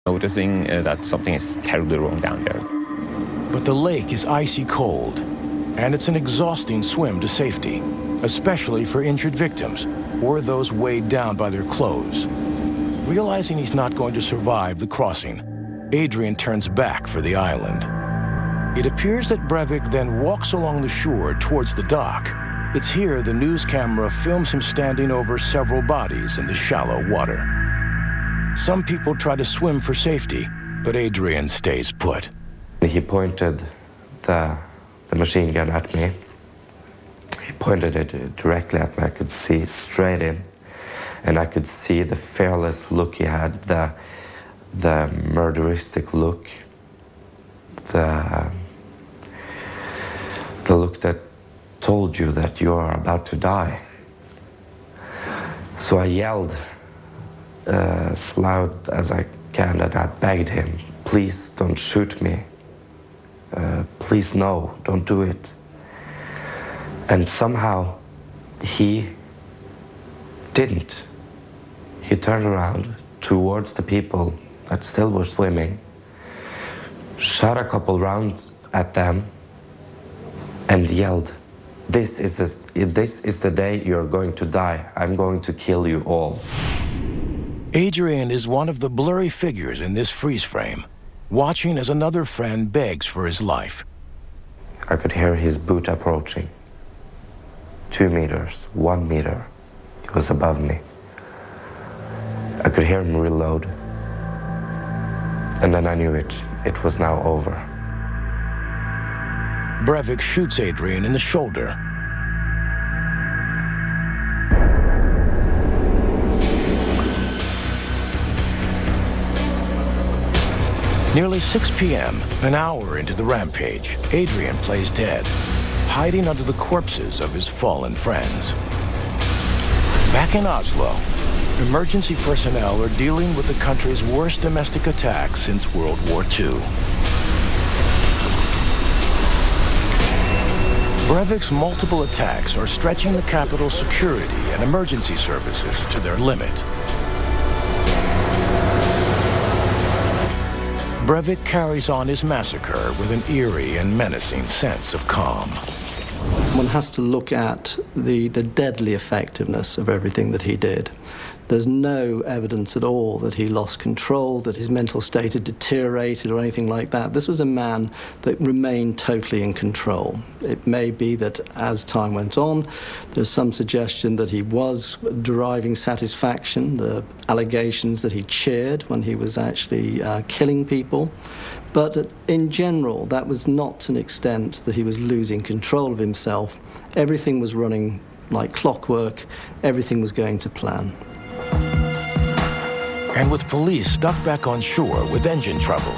Noticing that something is terribly wrong down there. But the lake is icy cold, and it's an exhausting swim to safety, especially for injured victims or those weighed down by their clothes. Realizing he's not going to survive the crossing, Adrian turns back for the island. It appears that Breivik then walks along the shore towards the dock. It's here the news camera films him standing over several bodies in the shallow water. Some people try to swim for safety, but Adrian stays put. He pointed the machine gun at me. He pointed it directly at me. I could see straight in, and I could see the fearless look he had, the murderistic look, the look that told you that you are about to die. So I yelled as loud as I can, and I begged him, please don't shoot me. Please no, don't do it. And somehow he didn't. He turned around towards the people that still were swimming, shot a couple rounds at them, and yelled, this is the day you're going to die. I'm going to kill you all. Adrian is one of the blurry figures in this freeze frame, watching as another friend begs for his life. I could hear his boot approaching. 2 meters, 1 meter. He was above me. I could hear him reload. And then I knew it was now over. Breivik shoots Adrian in the shoulder. Nearly 6 p.m., an hour into the rampage, Adrian plays dead, hiding under the corpses of his fallen friends. Back in Oslo, emergency personnel are dealing with the country's worst domestic attack since World War II. Breivik's multiple attacks are stretching the capital's security and emergency services to their limit. Breivik carries on his massacre with an eerie and menacing sense of calm. One has to look at the deadly effectiveness of everything that he did. There's no evidence at all that he lost control, that his mental state had deteriorated or anything like that. This was a man that remained totally in control. It may be that as time went on, there's some suggestion that he was deriving satisfaction, the allegations that he cheered when he was actually killing people. But in general, that was not to an extent that he was losing control of himself. Everything was running like clockwork. Everything was going to plan. And with police stuck back on shore with engine trouble,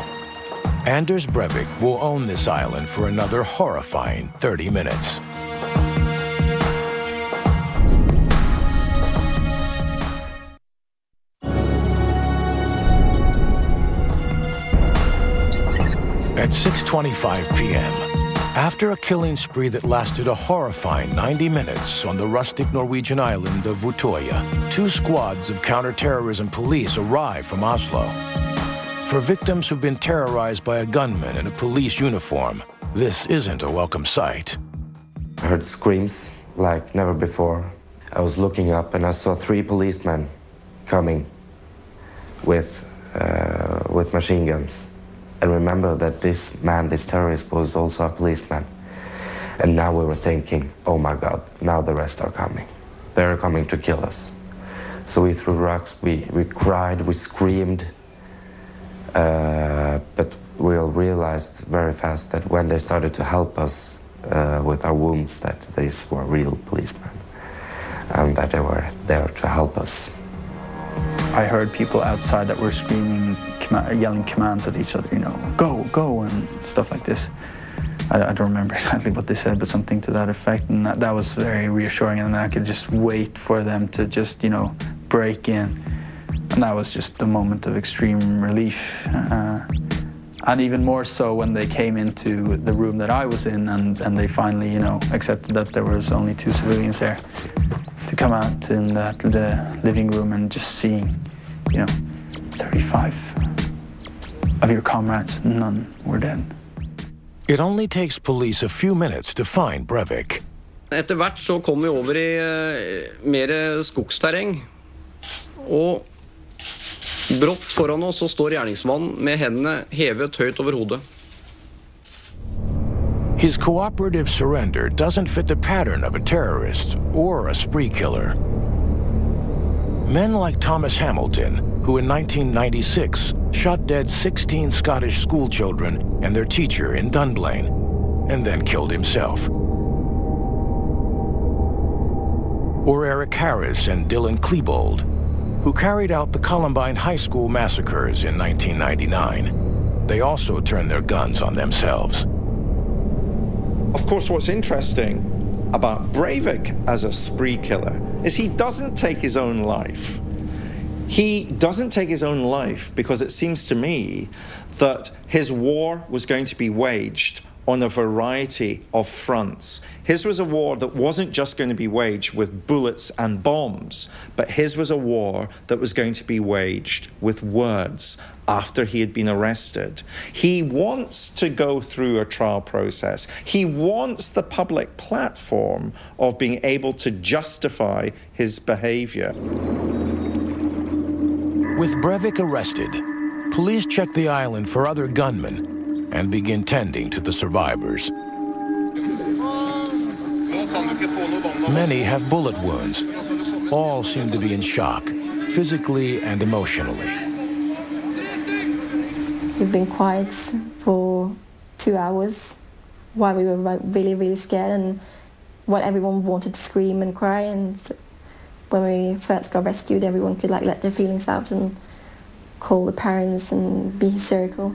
Anders Breivik will own this island for another horrifying 30 minutes. At 6:25 p.m., after a killing spree that lasted a horrifying 90 minutes on the rustic Norwegian island of Utøya, 2 squads of counterterrorism police arrive from Oslo. For victims who've been terrorized by a gunman in a police uniform, this isn't a welcome sight. I heard screams like never before. I was looking up and I saw 3 policemen coming with machine guns. And remember that this man, this terrorist, was also a policeman. And now we were thinking, oh my God, now the rest are coming. They're coming to kill us. So we threw rocks, we cried, we screamed. But we all realized very fast that when they started to help us with our wounds, that these were real policemen. And that they were there to help us. I heard people outside that were screaming, yelling commands at each other, you know, go, go, and stuff like this. I don't remember exactly what they said, but something to that effect, and that was very reassuring, and I could just wait for them to just, you know, break in. And that was just a moment of extreme relief. And even more so when they came into the room that I was in, and they finally, you know, accepted that there was only 2 civilians there. To come out in the living room and just seeing, you know, 35 of your comrades, none were dead. It only takes police a few minutes to find Breivik. Etter hvert så kom vi over i mer skogsterreng, og brått foran oss så står gjerningsmannen med hendene hevet høyt over hodet. His cooperative surrender doesn't fit the pattern of a terrorist or a spree killer. Men like Thomas Hamilton, who in 1996 shot dead 16 Scottish schoolchildren and their teacher in Dunblane, and then killed himself. Or Eric Harris and Dylan Klebold, who carried out the Columbine High School massacres in 1999. They also turned their guns on themselves. Of course, what's interesting about Breivik as a spree killer is he doesn't take his own life. He doesn't take his own life because it seems to me that his war was going to be waged on a variety of fronts. His was a war that wasn't just going to be waged with bullets and bombs, but his was a war that was going to be waged with words after he had been arrested. He wants to go through a trial process. He wants the public platform of being able to justify his behavior. With Breivik arrested, police check the island for other gunmen and begin tending to the survivors. Many have bullet wounds. All seem to be in shock, physically and emotionally. We've been quiet for 2 hours while we were really, really scared, and while everyone wanted to scream and cry. And when we first got rescued, everyone could let their feelings out and call the parents and be hysterical.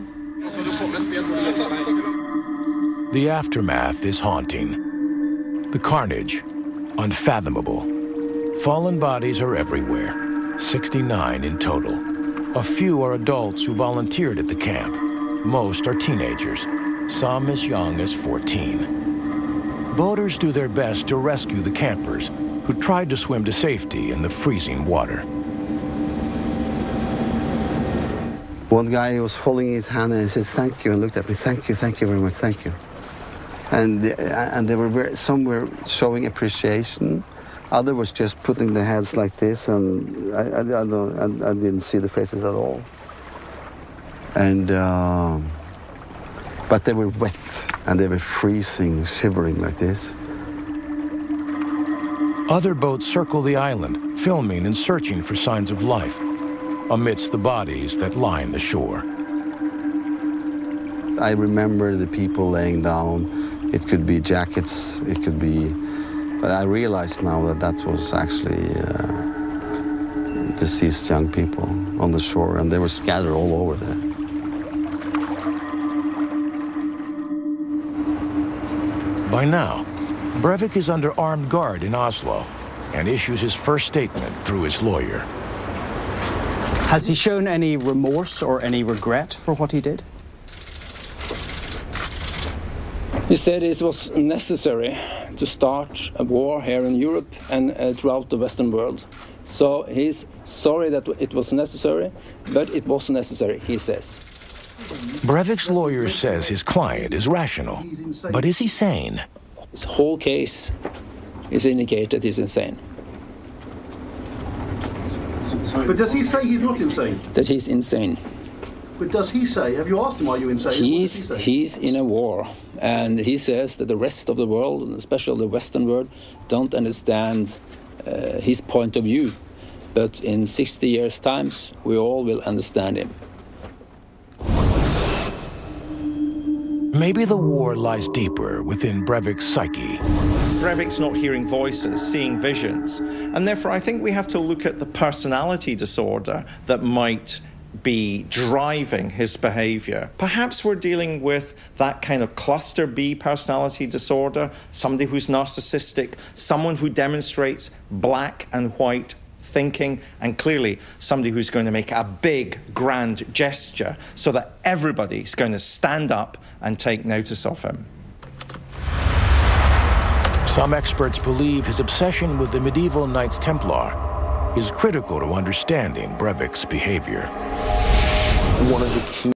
The aftermath is haunting. The carnage, unfathomable. Fallen bodies are everywhere, 69 in total. A few are adults who volunteered at the camp. Most are teenagers, some as young as 14. Boaters do their best to rescue the campers who tried to swim to safety in the freezing water. One guy was folding his hand and he said, "Thank you," and looked at me, "Thank you very much, thank you." And they were some were showing appreciation, others was just putting their heads like this, and I didn't see the faces at all. And but they were wet and they were freezing, shivering like this. Other boats circle the island, filming and searching for signs of life amidst the bodies that line the shore. I remember the people laying down. It could be jackets, it could be, but I realized now that that was actually deceased young people on the shore, and they were scattered all over there. By now, Breivik is under armed guard in Oslo and issues his first statement through his lawyer. Has he shown any remorse or any regret for what he did? He said it was necessary to start a war here in Europe and throughout the Western world. So he's sorry that it was necessary, but it was necessary, he says. Breivik's lawyer says his client is rational, but is he sane? His whole case is indicated he's insane. But does he say he's not insane? That he's insane. But does he say, have you asked him, are you insane? He's in a war, and he says that the rest of the world, and especially the Western world, don't understand his point of view. But in 60 years' time, we all will understand him. Maybe the war lies deeper within Breivik's psyche. Breivik's not hearing voices, seeing visions. And therefore, I think we have to look at the personality disorder that might be driving his behavior. Perhaps we're dealing with that kind of cluster B personality disorder, somebody who's narcissistic, someone who demonstrates black and white thinking, and clearly somebody who's going to make a big, grand gesture so that everybody's going to stand up and take notice of him. Some experts believe his obsession with the medieval Knights Templar is critical to understanding Breivik's behavior. One of the key